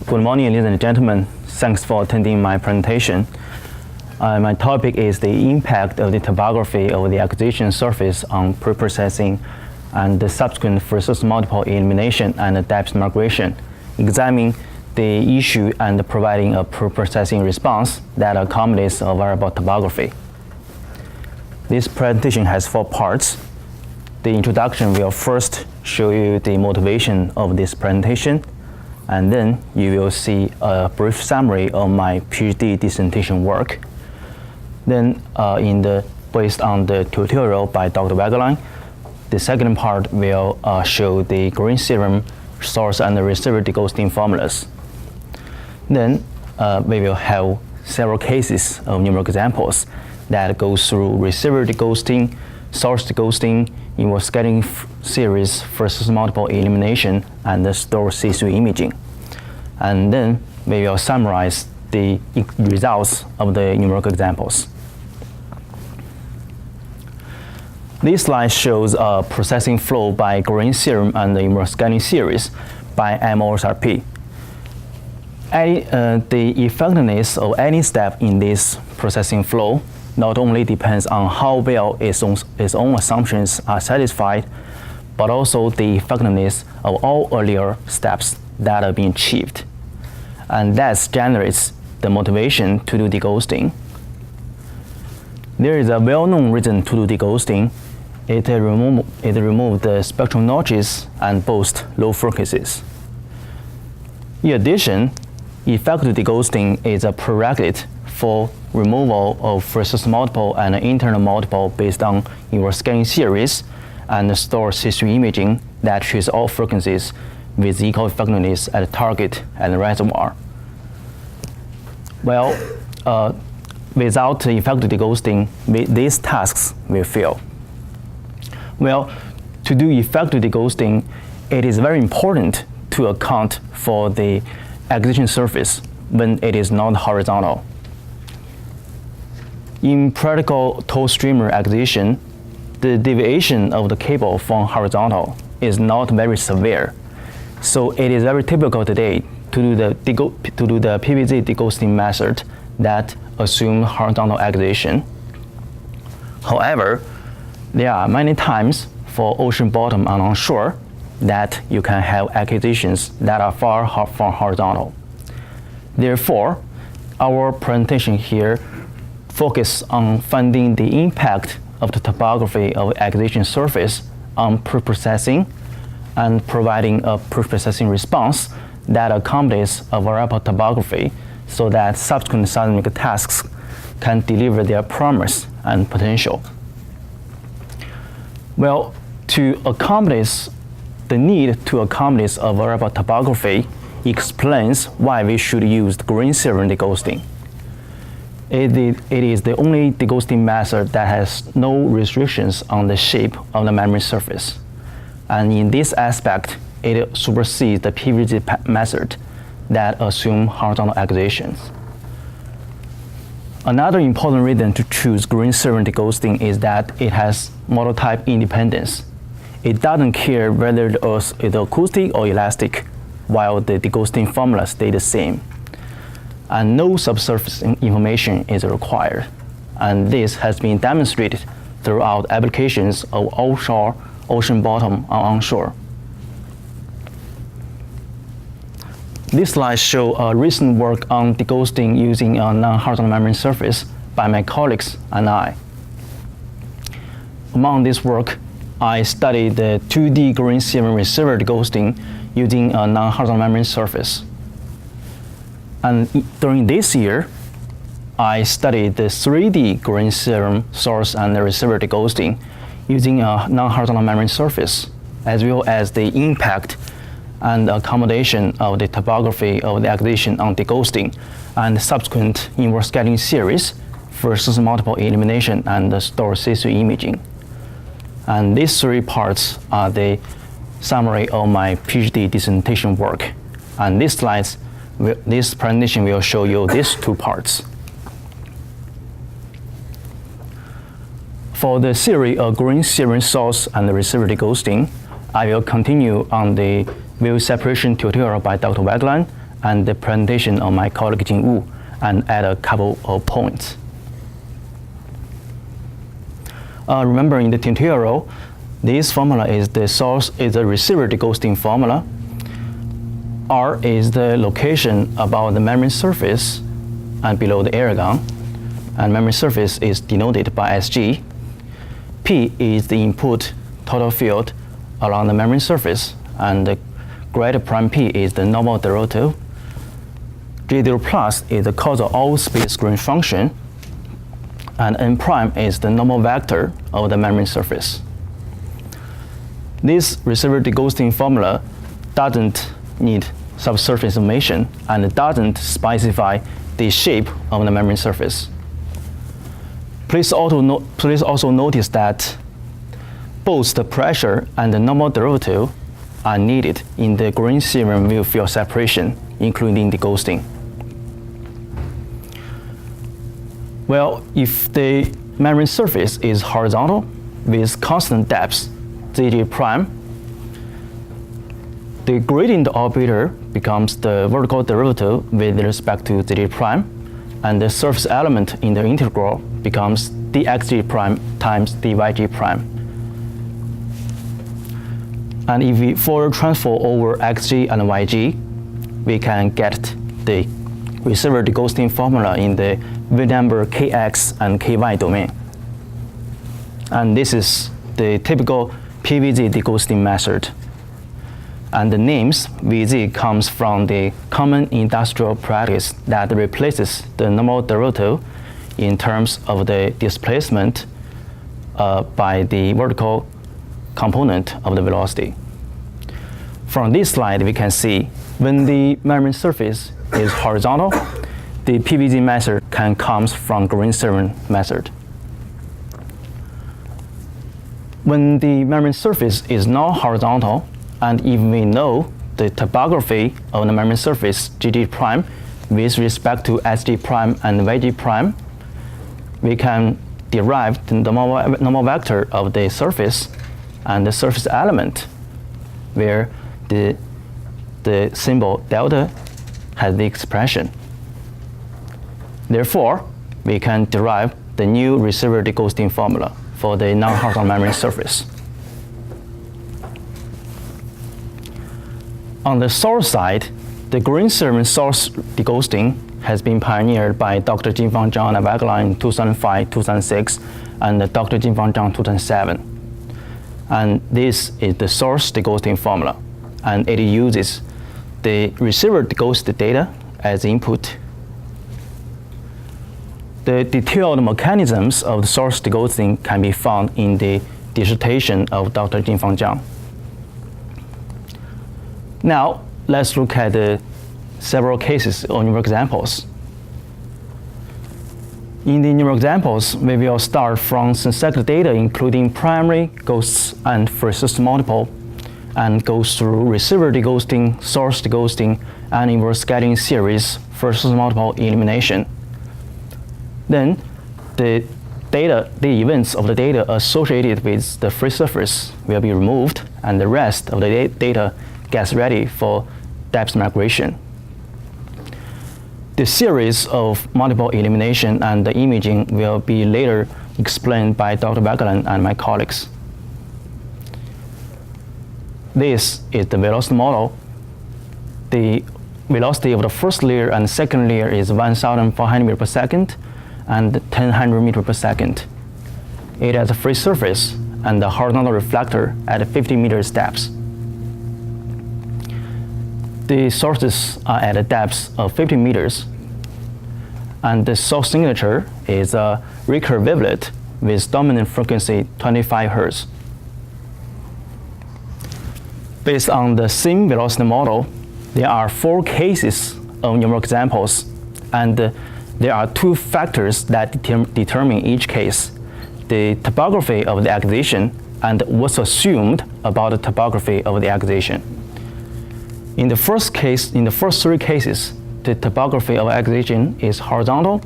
Good morning, ladies and gentlemen. Thanks for attending my presentation. My topic is the impact of the topography of the acquisition surface on preprocessing and the subsequent first multiple elimination and depth migration, examining the issue and providing a preprocessing response that accommodates a variable topography. This presentation has 4 parts. The introduction will first show you the motivation of this presentation, and then you will see a brief summary of my PhD dissertation work. Then, based on the tutorial by Dr. Weglein, the second part will show the Green theorem source and the receiver deghosting formulas. Then we will have several cases of numerical examples that go through receiver deghosting, source deghosting, inverse scattering series versus multiple elimination, and the store C3 imaging. And then we will summarize the results of the numerical examples. This slide shows a processing flow by Green theorem and the inverse scattering series by M-OSRP. The effectiveness of any step in this processing flow not only depends on how well its own assumptions are satisfied, but also the effectiveness of all earlier steps that are being achieved. And that generates the motivation to do deghosting. There is a well-known reason to do deghosting. It removes the spectral notches and boosts low frequencies. In addition, effective deghosting is a prerequisite for removal of first multiple and internal multiple based on inverse scattering series and the store C3 imaging that treats all frequencies with equal effectiveness at target and reservoir. Well, without effective deghosting, these tasks will fail. Well, to do effective deghosting, it is very important to account for the acquisition surface when it is not horizontal. In practical tow streamer acquisition, the deviation of the cable from horizontal is not very severe. So it is very typical today to do the PVZ deghosting method that assumes horizontal acquisition. However, there are many times for ocean bottom and onshore that you can have acquisitions that are far from horizontal. Therefore, our presentation here focuses on finding the impact of the topography of acquisition surface on preprocessing and providing a preprocessing response that accommodates a variable topography so that subsequent seismic tasks can deliver their promise and potential. Well, to accommodate the need to accommodate a variable topography explains why we should use the Green theorem deghosting. It is the only deghosting method that has no restrictions on the shape of the memory surface. And in this aspect, it supersedes the PVZ method that assumes horizontal acquisitions. Another important reason to choose Green theorem deghosting is that it has model type independence. It doesn't care whether the earth is acoustic or elastic, while the deghosting formula stay the same. And no subsurface information is required. And this has been demonstrated throughout applications of offshore, ocean bottom, and onshore. This slide shows a recent work on deghosting using a non-horizontal membrane surface by my colleagues and I. Among this work, I studied the 2D Green theorem receiver deghosting using a non-horizontal membrane surface. And during this year, I studied the 3D Green theorem source and the receiver deghosting using a non-horizontal membrane surface, as well as the impact and accommodation of the topography of the acquisition on deghosting and subsequent inverse scattering series versus multiple elimination and the store C3 imaging. And these 3 parts are the summary of my PhD dissertation work. And this presentation will show you these 2 parts. For the theory of Green theorem source and the receiver deghosting, I will continue on the wave separation tutorial by Dr. Weglein and the presentation of my colleague Jing Wu, and add a couple of points. Remember in the tutorial, this formula is the source is the receiver deghosting formula. R is the location above the membrane surface and below the air gun, and membrane surface is denoted by Sg. P is the input total field along the membrane surface, and the grad prime P is the normal derivative. G0 plus is the causal all-space Green function, and N prime is the normal vector of the membrane surface. This receiver deghosting formula doesn't need subsurface information and doesn't specify the shape of the membrane surface. Please also notice that both the pressure and the normal derivative are needed in the Green theorem view field separation, including deghosting. Well, if the membrane surface is horizontal with constant depth, Zg prime, the gradient operator becomes the vertical derivative with respect to Zg prime, and the surface element in the integral becomes dxg prime times dyg prime. And if we Fourier transform over xg and yg, we can get the receiver deghosting formula in the with number kx and ky domain. And this is the typical PVZ deghosting method. And the names VZ comes from the common industrial practice that replaces the normal derivative in terms of the displacement by the vertical component of the velocity. From this slide, we can see when the membrane surface is horizontal, the PVZ method can come from Green theorem method. When the membrane surface is not horizontal, and if we know the topography of the membrane surface GG prime with respect to SG prime and YG prime, we can derive the normal vector of the surface and the surface element where the symbol delta has the expression. Therefore, we can derive the new receiver deghosting formula for the non-horizontal membrane surface. On the source side, the Green theorem source deghosting has been pioneered by Dr. Jinfang Zhang and Weglein in 2005, 2006, and Dr. Jinfang Zhang 2007. And this is the source deghosting formula, and it uses the receiver deghosted data as input. The detailed mechanisms of the source deghosting can be found in the dissertation of Dr. Jinfang Zhang. Now, let's look at the several cases or numerical examples. In the numerical examples, we will start from synthetic data including primary, ghosts, and first multiple, and go through receiver deghosting, source deghosting, and inverse scattering series, first multiple elimination. Then the events of the data associated with the free surface will be removed, and the rest of the data gets ready for depth migration. The series of multiple elimination and the imaging will be later explained by Dr. Weglein and my colleagues. This is the velocity model. The velocity of the first layer and second layer is 1,400 meters per second and 1,000 meters per second. It has a free surface and the horizontal reflector at 50 meters depth. The sources are at a depth of 50 meters, and the source signature is a Richter wavelet with dominant frequency 25 Hz. Based on the same velocity model, there are 4 cases of numerical examples, and there are 2 factors that determine each case: the topography of the acquisition and what's assumed about the topography of the acquisition. In the first 3 cases, the topography of acquisition is horizontal,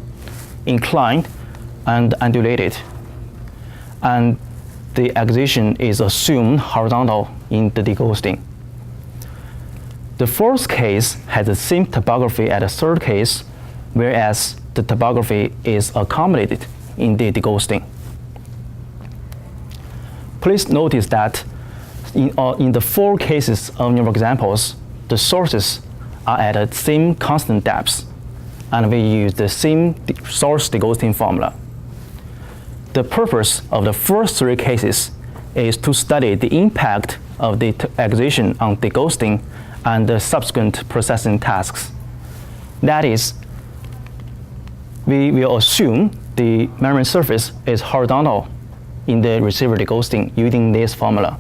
inclined, and undulated, and the acquisition is assumed horizontal in the deghosting. The fourth case has the same topography as the third case, whereas the topography is accommodated in the deghosting. Please notice that in the four cases of your examples, the sources are at the same constant depths, and we use the same source deghosting formula. The purpose of the first three cases is to study the impact of the acquisition on deghosting and the subsequent processing tasks. That is, we will assume the membrane surface is horizontal in the receiver deghosting using this formula.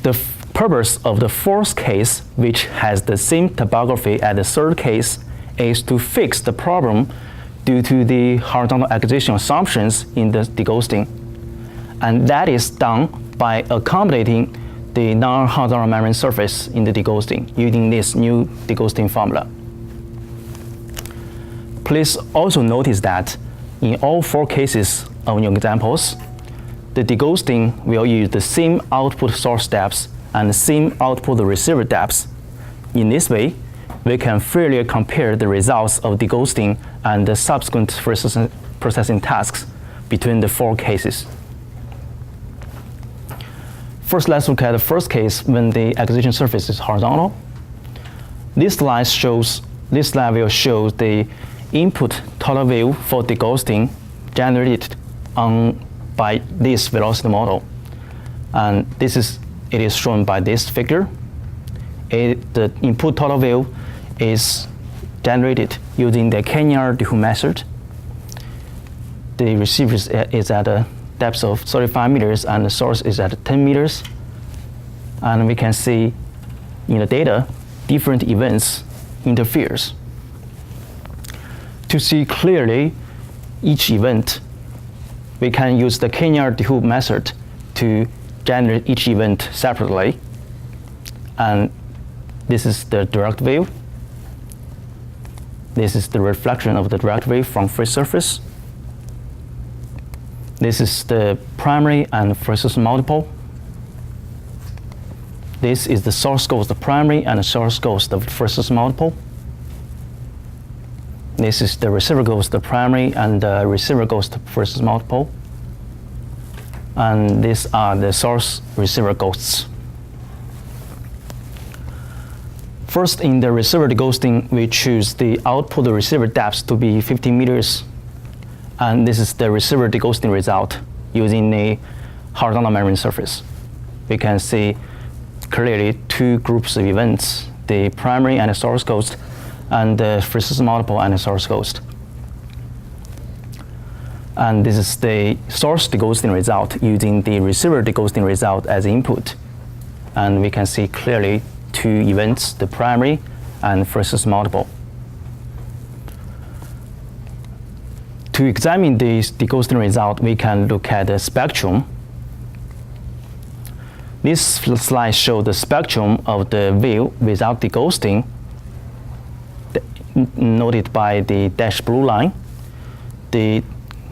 The purpose of the fourth case, which has the same topography as the third case, is to fix the problem due to the horizontal acquisition assumptions in the deghosting. And that is done by accommodating the non-horizontal membrane surface in the deghosting using this new deghosting formula. Please also notice that in all four cases of your examples, the deghosting will use the same output source depths and the same output receiver depths. In this way, we can fairly compare the results of deghosting and the subsequent processing tasks between the four cases. First, let's look at the first case when the acquisition surface is horizontal. This slide will show the input total value for deghosting generated by this velocity model. And it is shown by this figure. The input total value is generated using the Kenyard-Dehaut method. The receiver is at a depth of 35 meters and the source is at 10 meters. And we can see in the data different events interferes. To see clearly each event, we can use the Kenyard-Dehaut method to generate each event separately. And this is the direct wave. This is the reflection of the direct wave from free surface. This is the primary and versus multiple. This is the source ghost, the primary, and the source ghost, the versus multiple. This is the receiver ghost, the primary, and the receiver ghost versus multiple. And these are the source receiver ghosts. First, in the receiver deghosting, we choose the output receiver depth to be 50 meters. And this is the receiver deghosting result using a horizontal membrane surface. We can see clearly two groups of events, the primary and the source ghost, and the versus multiple and the source ghost. And this is the source deghosting result using the receiver deghosting result as input. And we can see clearly two events, the primary and versus multiple. To examine this deghosting result, we can look at the spectrum. This slide shows the spectrum of the wave without deghosting, noted by the dashed blue line. The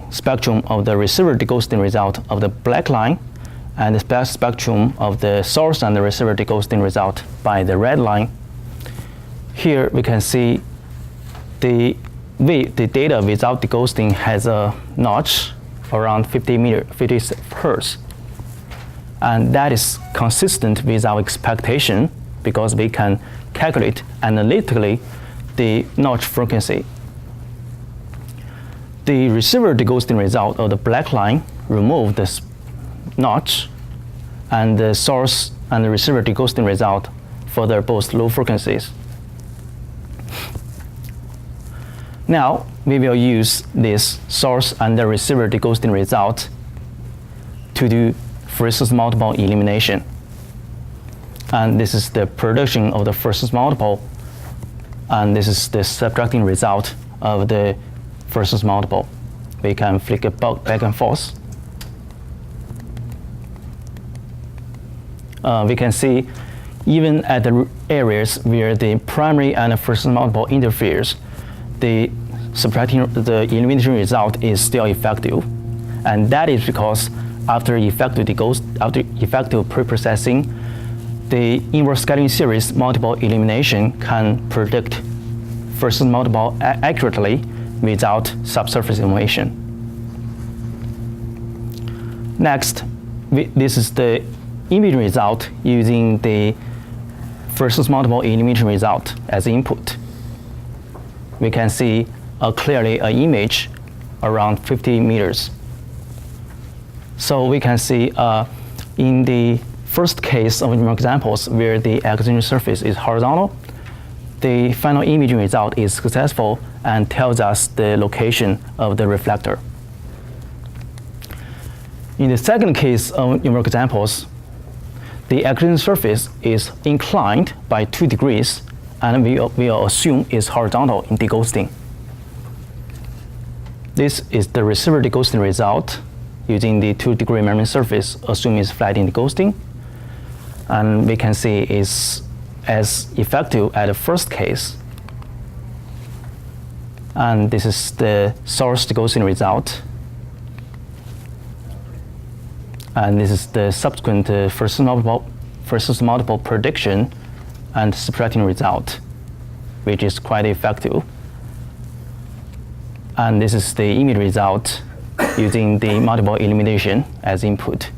spectrum of the receiver deghosting result of the black line, and the spectrum of the source and the receiver deghosting result by the red line. Here we can see the data without deghosting has a notch around 50 hertz. And that is consistent with our expectation because we can calculate analytically the notch frequency. The receiver deghosting result of the black line removed this notch, and the source and the receiver deghosting result for their both low frequencies. Now, we will use this source and the receiver deghosting result to do versus multiple elimination. And this is the production of the versus multiple, and this is the subtracting result of the versus multiple. We can flick it back and forth. We can see even at the areas where the primary and the versus multiple interferes, the elimination result is still effective. And that is because after effective preprocessing, the inverse scattering series multiple elimination can predict versus multiple accurately without subsurface information. Next, this is the imaging result using the versus multiple elimination result as input. We can see clearly an image around 50 meters. So we can see in the first case of numerical examples where the acquisition surface is horizontal, the final imaging result is successful and tells us the location of the reflector. In the second case of numerical examples, the acquisition surface is inclined by 2 degrees, and we will assume is horizontal in deghosting. This is the receiver deghosting result using the 2-degree measurement surface, assume is flat in deghosting. And we can see is as effective at the first case. And this is the source deghosting result. And this is the subsequent versus multiple prediction and subtracting result, which is quite effective. And this is the image result using the multiple elimination as input.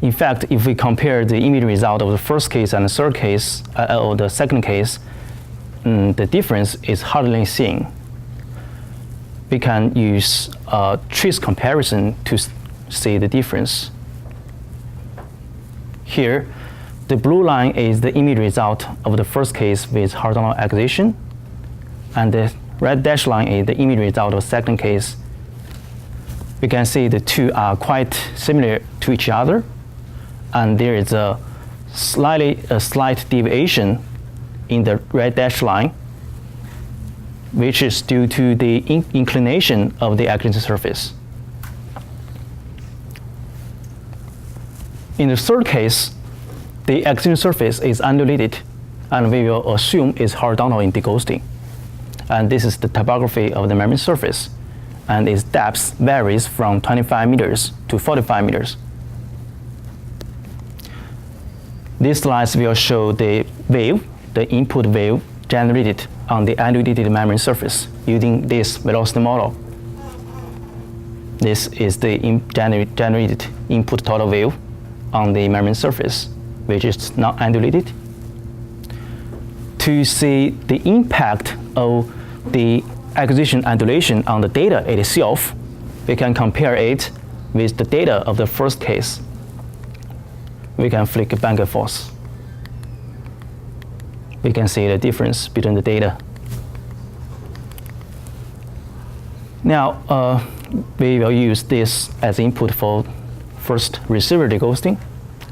In fact, if we compare the image result of the first case and the third case, or the second case, the difference is hardly seen. We can use trace comparison to see the difference. Here, the blue line is the image result of the first case with horizontal acquisition, and the red dashed line is the image result of the second case. We can see the two are quite similar to each other, and there is a slight deviation in the red dashed line, which is due to the inclination of the acquisition surface. In the third case, the acquisition surface is undulated, and we will assume is horizontal in deghosting. And this is the topography of the measurement surface, and its depth varies from 25 meters to 45 meters. These slides will show the wave, the input wave generated on the undulated measurement surface using this velocity model. This is the generated input total wave on the measurement surface, which is not undulated. To see the impact of the acquisition undulation on the data itself, we can compare it with the data of the first case. We can flick back and forth. We can see the difference between the data. Now, we will use this as input for first receiver deghosting,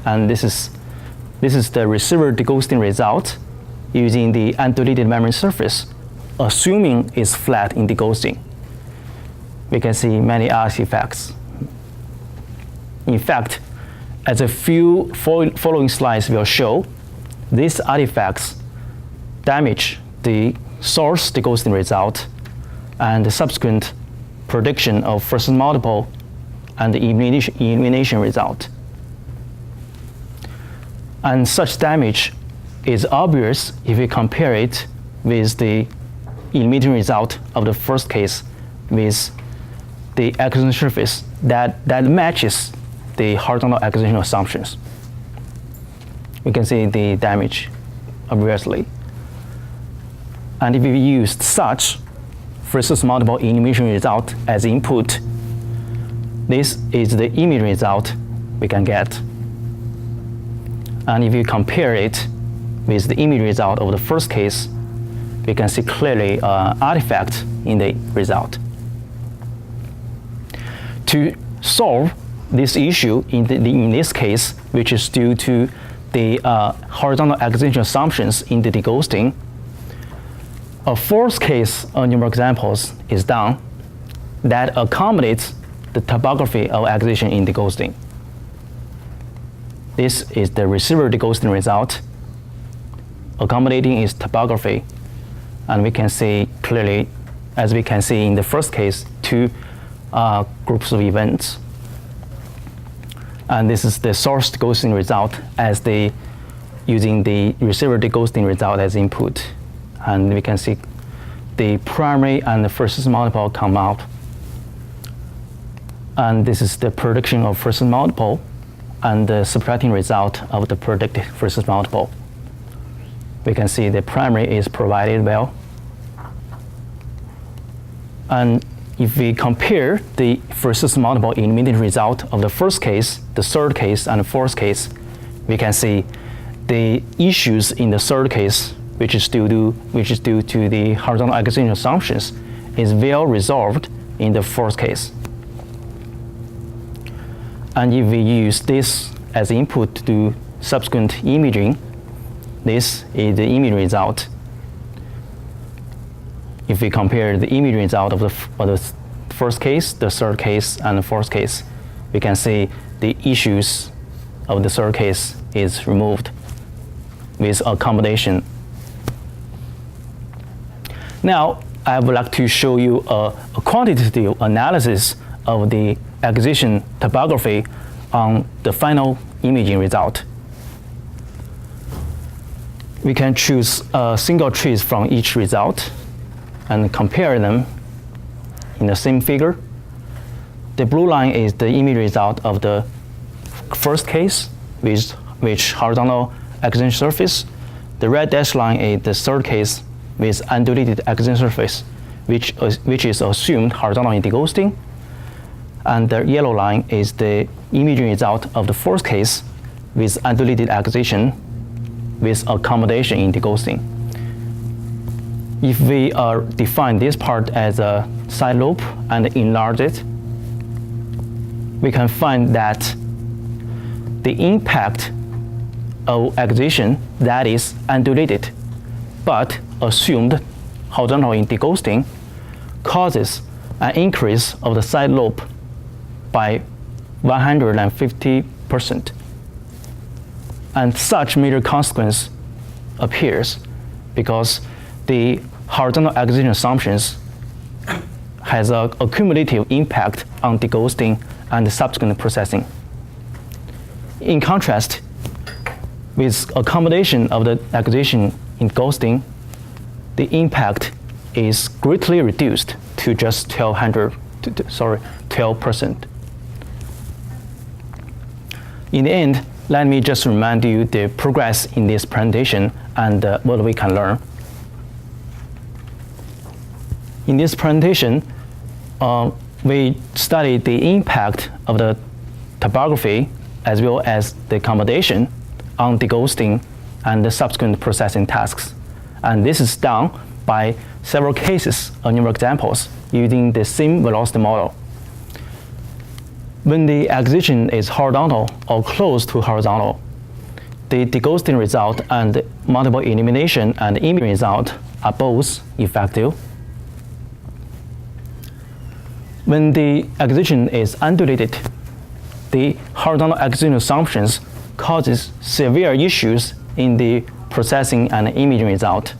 and this is the receiver deghosting result using the undulated measurement surface, assuming it's flat in deghosting. We can see many artifacts. In fact, as a few following slides will show, these artifacts damage the source deghosting result and the subsequent prediction of versus multiple and the elimination result. And such damage is obvious if we compare it with the eliminating result of the first case with the acquisition surface that matches the horizontal acquisition assumptions. We can see the damage obviously. And if we used such versus multiple elimination result as input, this is the image result we can get. And if you compare it with the image result of the first case, we can see clearly an artifact in the result. To solve this issue in this case, which is due to the horizontal acquisition assumptions in the deghosting, a fourth case of numerical examples is done that accommodates the topography of acquisition in deghosting. This is the receiver deghosting result, accommodating its topography, and we can see clearly, as we can see in the first case, two groups of events. And this is the source deghosting result as using the receiver deghosting result as input. And we can see the primary and the first multiple come out. And this is the prediction of first multiple and the subtracting result of the predicted first multiple. We can see the primary is provided well. And if we compare the first multiple eliminated result of the first case, the third case, and the fourth case, we can see the issues in the third case, which is due to the horizontal acquisition assumptions, is well resolved in the fourth case. And if we use this as input to do subsequent imaging, this is the image result. If we compare the image result of the first case, the third case, and the fourth case, we can see the issues of the third case is removed with accommodation. Now, I would like to show you a quantitative analysis of the acquisition topography on the final imaging result. We can choose single trees from each result and compare them in the same figure. The blue line is the image result of the first case with which horizontal acquisition surface. The red dashed line is the third case with undulated acquisition surface, which is assumed horizontal in deghosting. And the yellow line is the imaging result of the fourth case with undulated acquisition with accommodation in deghosting. If we define this part as a side lobe and enlarge it, we can find that the impact of acquisition that is undulated but assumed horizontal in deghosting causes an increase of the side lobe by 150%. And such major consequence appears because the horizontal acquisition assumptions has a cumulative impact on deghosting and subsequent processing. In contrast, with accommodation of the acquisition in deghosting, the impact is greatly reduced to just 12%. In the end, let me just remind you the progress in this presentation and what we can learn. In this presentation, we studied the impact of the topography as well as the accommodation on deghosting and the subsequent processing tasks. And this is done by several cases of numerical examples using the same velocity model. When the acquisition is horizontal or close to horizontal, the deghosting result and multiple elimination and imaging result are both effective. When the acquisition is undulated, the horizontal acquisition assumptions causes severe issues in the processing and imaging result.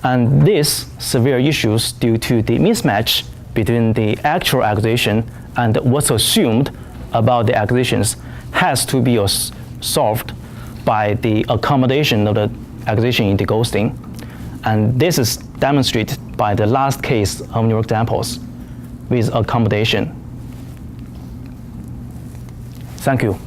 And these severe issues due to the mismatch between the actual acquisition and what's assumed about the acquisitions has to be solved by the accommodation of the acquisition in deghosting. And this is demonstrated by the last case of numerical examples with accommodation. Thank you.